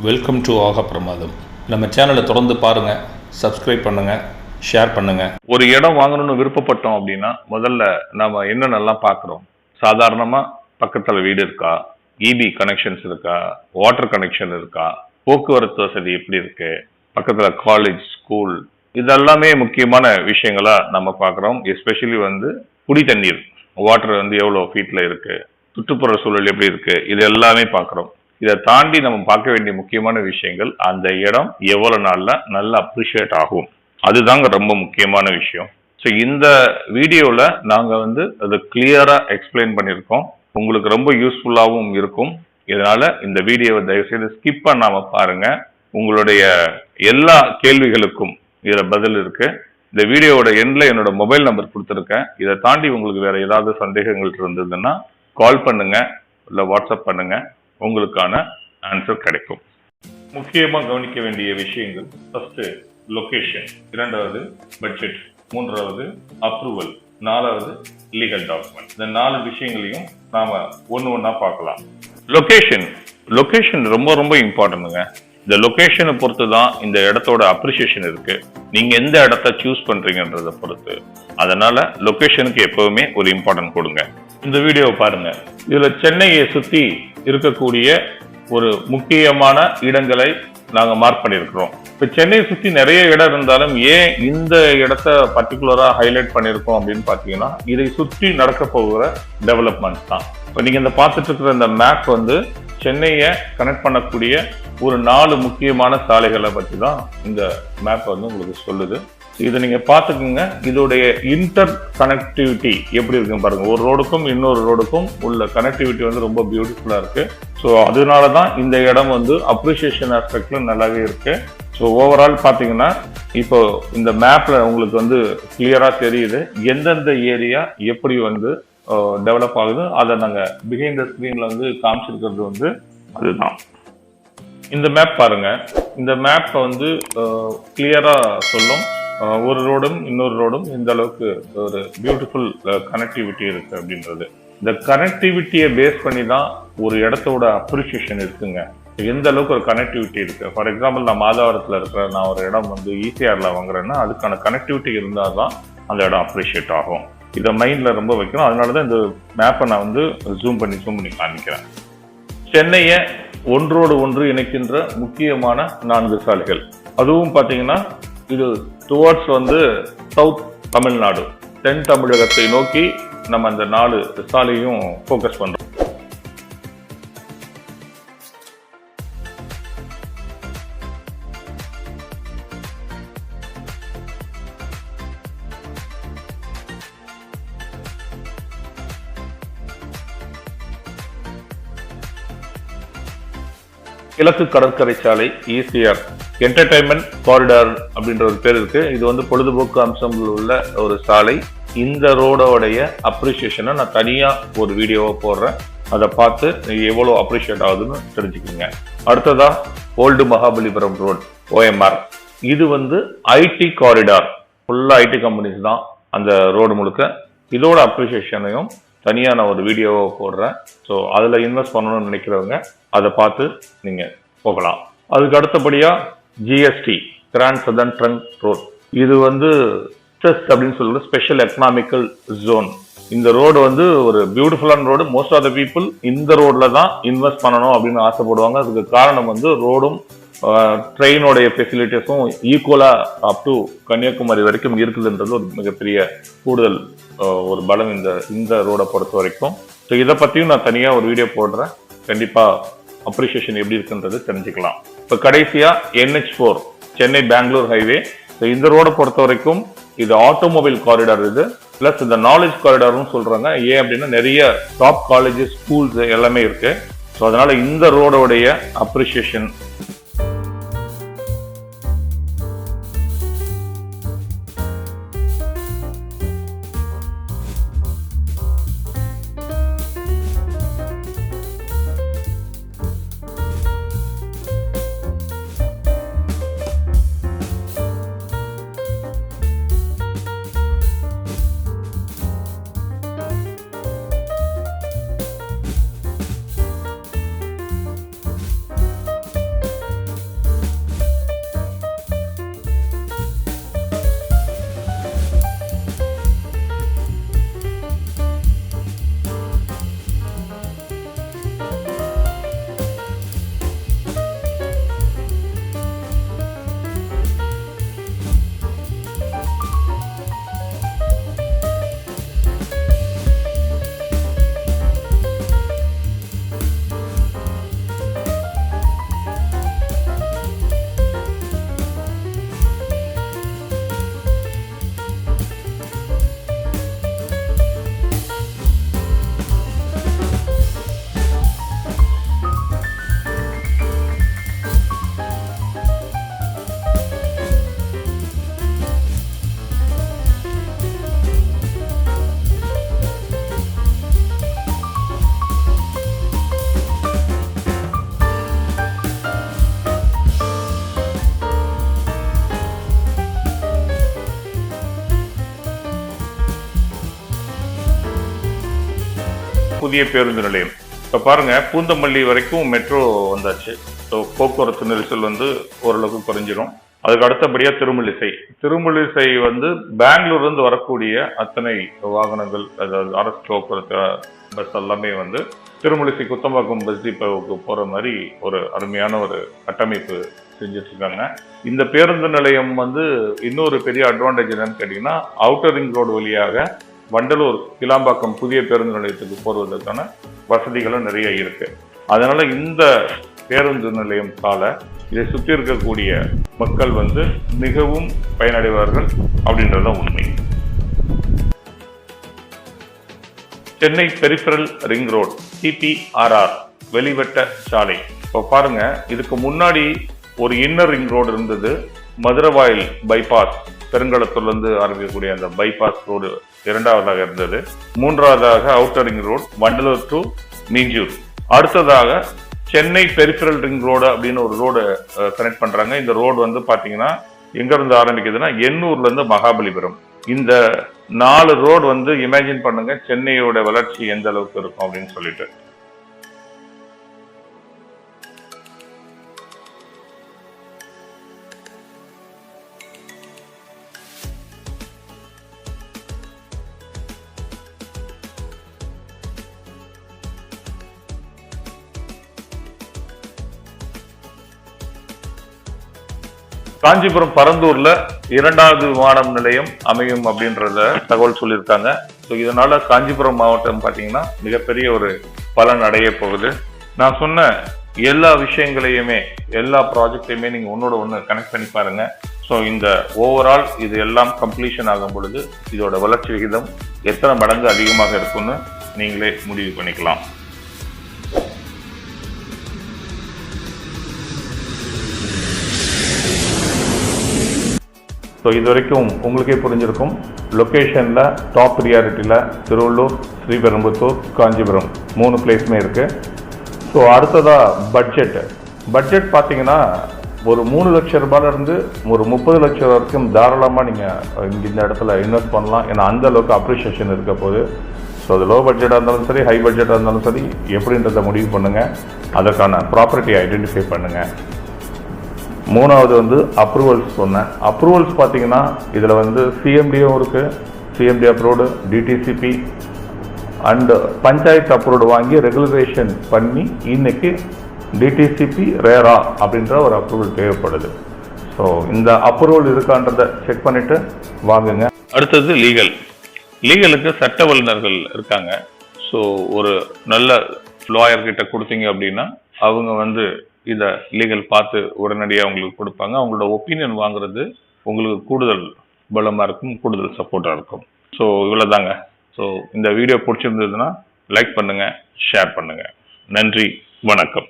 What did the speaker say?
Welcome to ஆக பிரமாதம். நம்ம சேனலை தொடர்ந்து பாருங்கள், சப்ஸ்கிரைப் பண்ணுங்கள், ஷேர் பண்ணுங்கள். ஒரு இடம் வாங்கணும்னு விருப்பப்பட்டோம் அப்படின்னா முதல்ல நம்ம என்னென்னலாம் பார்க்குறோம். சாதாரணமாக பக்கத்தில் வீடு இருக்கா, இபி கனெக்ஷன்ஸ் இருக்கா, வாட்டர் கனெக்ஷன் இருக்கா, போக்குவரத்து வசதி எப்படி இருக்கு, பக்கத்தில் காலேஜ், ஸ்கூல், இதெல்லாமே முக்கியமான விஷயங்களா நம்ம பார்க்குறோம். எஸ்பெஷலி குடி தண்ணீர், வாட்டர் எவ்வளோ ஃபீட்டில் இருக்கு, சுற்றுப்புற சூழல் எப்படி இருக்கு, இது எல்லாமே பார்க்குறோம். இதை தாண்டி நம்ம பார்க்க வேண்டிய முக்கியமான விஷயங்கள், அந்த இடம் எவ்வளோ நாளில் நல்லா அப்ரிஷியேட் ஆகும், அதுதாங்க ரொம்ப முக்கியமான விஷயம். ஸோ இந்த வீடியோவில் நாங்கள் அதை கிளியராக எக்ஸ்பிளைன் பண்ணியிருக்கோம். உங்களுக்கு ரொம்ப யூஸ்ஃபுல்லாகவும் இருக்கும். இதனால் இந்த வீடியோவை தயவுசெய்து ஸ்கிப் பண்ணாமல் பாருங்கள். உங்களுடைய எல்லா கேள்விகளுக்கும் இதில் பதில் இருக்கு. இந்த வீடியோவோட எண்ணில் என்னோட மொபைல் நம்பர் கொடுத்துருக்கேன். இதை தாண்டி உங்களுக்கு வேற ஏதாவது சந்தேகங்கள் இருந்ததுன்னா கால் பண்ணுங்க, இல்லை வாட்ஸ்அப் பண்ணுங்க, உங்களுக்கான ஆன்சர் கிடைக்கும். முக்கியமாக கவனிக்க வேண்டிய விஷயங்கள்: ஃபர்ஸ்ட் லொகேஷன், இரண்டாவது பட்ஜெட், மூன்றாவது அப்ரூவல், நாலாவது லீகல் டாக்குமெண்ட். இந்த 4 விஷயங்களையும் நாம ஒண்ணா பார்க்கலாம். லொகேஷன் ரொம்ப ரொம்ப இம்பார்ட்டன்ட்ங்க. இந்த லொகேஷனை பொறுத்து தான் இந்த இடத்தோட அப்ரிசியேஷன் இருக்கு. நீங்க எந்த இடத்த சூஸ் பண்றீங்கன்றதை பொறுத்து. அதனால லொகேஷனுக்கு எப்பவுமே ஒரு இம்பார்ட்டன்ட் கொடுங்க. இந்த வீடியோவை பாருங்க. இதுல சென்னையை சுத்தி இருக்கக்கூடிய ஒரு முக்கியமான இடங்களை நாங்க மார்க் பண்ணியிருக்கிறோம். இப்ப சென்னையை சுத்தி நிறைய இடம் இருந்தாலும் ஏன் இந்த இடத்த பர்டிகுலரா ஹைலைட் பண்ணியிருக்கோம் அப்படின்னு பாத்தீங்கன்னா, இதை சுற்றி நடக்க போகிற டெவலப்மெண்ட் தான். இப்ப நீங்க இந்த பார்த்துட்டு இருக்கிற இந்த மேப் சென்னையை கனெக்ட் பண்ணக்கூடிய ஒரு 4 முக்கியமான சாலைகளை பற்றி தான் இந்த மேப் உங்களுக்கு சொல்லுது. இதை நீங்க பாத்துக்கோங்க. இதோடைய இன்டர் கனெக்டிவிட்டி எப்படி இருக்குன்னு பாருங்க. ஒரு ரோடுக்கும் இன்னொரு ரோடுக்கும் உள்ள கனெக்டிவிட்டி ரொம்ப பியூட்டிஃபுல்லா இருக்கு. ஸோ அதனாலதான் இந்த இடம் அப்ரிசியேஷன் ஆஸ்பெக்ட்ல நல்லாவே இருக்கு. ஸோ ஓவரால் பாத்தீங்கன்னா இப்போ இந்த மேப்ல உங்களுக்கு கிளியரா தெரியுது எந்தெந்த ஏரியா எப்படி டெவலப் ஆகுது. அதை நாங்க பிஹைண்ட் த ஸ்கிரீன்ல காமிச்சிருக்கிறது அதுதான். இந்த மேப் பாருங்க. இந்த மேப் கிளியரா சொல்லும் ஒரு ரோடும் இன்னொரு ரோடும் இந்த அளவுக்கு ஒரு பியூட்டிஃபுல் கனெக்டிவிட்டி இருக்கு அப்படின்றது. இந்த கனெக்டிவிட்டியை பேஸ் பண்ணி தான் ஒரு இடத்தோட அப்ரிசியேஷன் இருக்குங்க. எந்த அளவுக்கு ஒரு கனெக்டிவிட்டி இருக்கு. ஃபார் எக்ஸாம்பிள், நான் மாதவரத்தில் இருக்கிற நான் ஒரு இடம் ஈசிஆர்ல வாங்குறேன்னா அதுக்கான கனெக்டிவிட்டி இருந்தால் தான் அந்த இடம் அப்ரிஷியேட் ஆகும். இதை மைண்ட்ல ரொம்ப வைக்கணும். அதனாலதான் இந்த மேப்பை நான் ஜூம் பண்ணி காமிக்கிறேன். சென்னையை ஒன்றோடு ஒன்று இணைக்கின்ற முக்கியமான 4 சாலைகள். அதுவும் பாத்தீங்கன்னா இது டுவர்ட்ஸ் சவுத் தமிழ்நாடு, தென் தமிழகத்தை நோக்கி நம்ம அந்த 4 சாலையும் ஃபோக்கஸ் பண்றோம். கிழக்கு கடற்கரை சாலை, ஈசிஆர் என்டர்டைன்மெண்ட் காரிடார் அப்படின்ற ஒரு பேர் இருக்கு. இது பொழுதுபோக்கு அம்சங்கள் உள்ள ஒரு சாலை. இந்த ரோடோடைய அப்ரிசியேஷனை நான் தனியா ஒரு வீடியோவை போடுறேன். அதை பார்த்து எவ்வளவு அப்ரிஷியேட் ஆகுதுன்னு தெரிஞ்சுக்கோங்க. அடுத்ததா ஓல்டு மகாபலிபுரம் ரோடு, OMR. இது ஐடி காரிடார், ஃபுல்லா ஐடி கம்பெனிஸ் தான் அந்த ரோடு முழுக்க. இதோட அப்ரிசியேஷனையும் தனியா நான் ஒரு வீடியோவை போடுறேன். ஸோ அதுல இன்வெஸ்ட் பண்ணணும்னு நினைக்கிறவங்க அதை பார்த்து நீங்க போகலாம். அதுக்கு அடுத்தபடியா GST, grand southern trunk road. இது ஸ்ட்ரெஸ் அப்படின்னு சொல்லுறது ஸ்பெஷல் எக்கனாமிக்கல் ஜோன். இந்த ரோடு ஒரு பியூட்டிஃபுல்லான road. Most of the people இந்த ரோட்ல தான் இன்வெஸ்ட் பண்ணணும் அப்படின்னு ஆசைப்படுவாங்க. அதுக்கு காரணம் ரோடும் ட்ரெயினோடைய ஃபெசிலிட்டிஸும் ஈக்குவலா அப் டு கன்னியாகுமரி வரைக்கும் இருக்குதுன்றது ஒரு மிகப்பெரிய கூடுதல் ஒரு பலம் இந்த ரோடை பொறுத்த வரைக்கும். ஸோ இதை பத்தியும் நான் தனியா ஒரு வீடியோ போடுறேன். கண்டிப்பா அப்ரிசியேஷன் எப்படி இருக்குன்றது தெரிஞ்சுக்கலாம். இப்போ கடைசியா NH4 சென்னை பெங்களூர் ஹைவே. இந்த ரோடை பொறுத்த வரைக்கும் இது ஆட்டோமொபைல் காரிடார். இது பிளஸ் இந்த நாலேஜ் காரிடார்னு சொல்றாங்க. ஏன் அப்படின்னா நிறைய டாப் காலேஜஸ், ஸ்கூல்ஸ் எல்லாமே இருக்கு. ஸோ அதனால இந்த ரோடோடைய அப்ரிசியேஷன் புதிய பேருந்து நிலையம். இப்போ பாருங்க, பூந்தமல்லி வரைக்கும் மெட்ரோ வந்தாச்சு. ஸோ போக்குவரத்து நெரிசல் வந்து ஓரளவுக்கு குறைஞ்சிரும். அதுக்கு அடுத்தபடியாக திருமலிசை வந்து பெங்களூர்லேருந்து வரக்கூடிய அத்தனை வாகனங்கள், அதாவது அரசு போக்குவரத்து பஸ் எல்லாமே வந்து திருமலிசை குத்தம்பாக்கம் பஸ் டிப்போவுக்கு போகிற மாதிரி ஒரு அருமையான ஒரு கட்டமைப்பு செஞ்சுட்டு இருக்காங்க. இந்த பேருந்து நிலையம் வந்து இன்னொரு பெரிய அட்வான்டேஜ் என்னன்னு கேட்டீங்கன்னா, அவுட்டர் ரிங் ரோடு வழியாக வண்டலூர் கிளாம்பாக்கம் புதிய பேருந்து நிலையத்துக்கு போடுவதற்கான வசதிகளும் நிறைய இருக்கு. அதனால இந்த பேருந்து நிலையம் கால இதை சுற்றி இருக்கக்கூடிய மக்கள் வந்து மிகவும் பயனடைவார்கள் அப்படின்றத உண்மை. Chennai peripheral ring road CPRR வெளிவட்ட சாலை. இப்போ பாருங்க, இதுக்கு முன்னாடி ஒரு இன்னர் ரிங் ரோடு இருந்தது. மதுரவாயில் பைபாஸ், பெருங்களத்தூர்லேருந்து ஆரம்பிக்கக்கூடிய அந்த பைபாஸ் ரோடு இரண்டாவதாக இருந்தது. மூன்றாவதாக outer ring road Vandalur to Minjur. அடுத்ததாக சென்னை பெரிஃபரல் ரிங் ரோடு அப்படின்னு ஒரு ரோடு கனெக்ட் பண்றாங்க. இந்த ரோடு வந்து பாத்தீங்கன்னா எங்க இருந்து ஆரம்பிக்குதுன்னா எண்ணூர்ல இருந்து மகாபலிபுரம். இந்த 4 ரோடு வந்து இமேஜின் பண்ணுங்க சென்னையோட வளர்ச்சி எந்த அளவுக்கு இருக்கும் அப்படின்னு சொல்லிட்டு. காஞ்சிபுரம் பரந்தூர்ல 2வது விமானம் நிலையம் அமையும் அப்படின்றத தகவல் சொல்லியிருக்காங்க. ஸோ இதனால காஞ்சிபுரம் மாவட்டம் பார்த்தீங்கன்னா மிகப்பெரிய ஒரு பலன் அடைய போகுது. நான் சொன்ன எல்லா விஷயங்களையுமே, எல்லா ப்ராஜெக்டையுமே நீங்க ஒன்னோட ஒன்று கனெக்ட் பண்ணி பாருங்க. ஸோ இந்த ஓவரால் இது எல்லாம் கம்ப்ளீஷன் ஆகும் பொழுது இதோட வளர்ச்சி விகிதம் எத்தனை மடங்கு அதிகமாக இருக்கும்னு நீங்களே முடிவு பண்ணிக்கலாம். ஸோ இது வரைக்கும் உங்களுக்கே புரிஞ்சிருக்கும், லொக்கேஷனில் டாப் ப்ரியாரிட்டியில் திருவள்ளூர், ஸ்ரீபெரும்புத்தூர், காஞ்சிபுரம் 3 பிளேஸுமே இருக்குது. ஸோ அடுத்ததாக பட்ஜெட் பார்த்தீங்கன்னா ஒரு 3 லட்சம் ரூபாயிலிருந்து ஒரு 30 லட்சம் வரைக்கும் தாராளமாக நீங்கள் இந்த இடத்துல இன்வெஸ்ட் பண்ணலாம். ஏன்னா அந்த அளவுக்கு அப்ரிஷியேஷன் இருக்க போது. ஸோ அது லோ பட்ஜெட்டாக இருந்தாலும் சரி, ஹை பட்ஜெட்டாக இருந்தாலும் சரி, எப்படின்றத முடிவு பண்ணுங்கள். அதற்கான ப்ராப்பர்ட்டியை ஐடென்டிஃபை பண்ணுங்கள். 3வது வந்து அப்ரூவல்ஸ் சொன்னேன். அப்ரூவல்ஸ் பார்த்தீங்கன்னா இதில் வந்து CMDயும் இருக்குது, CMD approved, DTCP and panchayat approved வாங்கி ரெகுலரேஷன் பண்ணி இன்னைக்கு DTCP ரேரா அப்படின்ற ஒரு அப்ரூவல் தேவைப்படுது. ஸோ இந்த அப்ரூவல் இருக்கான்றதை செக் பண்ணிட்டு வாங்குங்க. அடுத்தது லீகலுக்கு சட்ட வல்லுநர்கள் இருக்காங்க. ஸோ ஒரு நல்ல லாயர்கிட்ட கொடுத்தீங்க அப்படின்னா அவங்க வந்து இதை லீகல் பார்த்து உடனடியாக உங்களுக்கு கொடுப்பாங்க. அவங்களோட ஒப்பீனியன் வாங்குறது உங்களுக்கு கூடுதல் பலமாக இருக்கும், கூடுதல் சப்போர்ட்டாக இருக்கும். ஸோ இவ்வளோதாங்க. ஸோ இந்த வீடியோ பிடிச்சிருந்ததுன்னா லைக் பண்ணுங்கள், ஷேர் பண்ணுங்கள். நன்றி, வணக்கம்.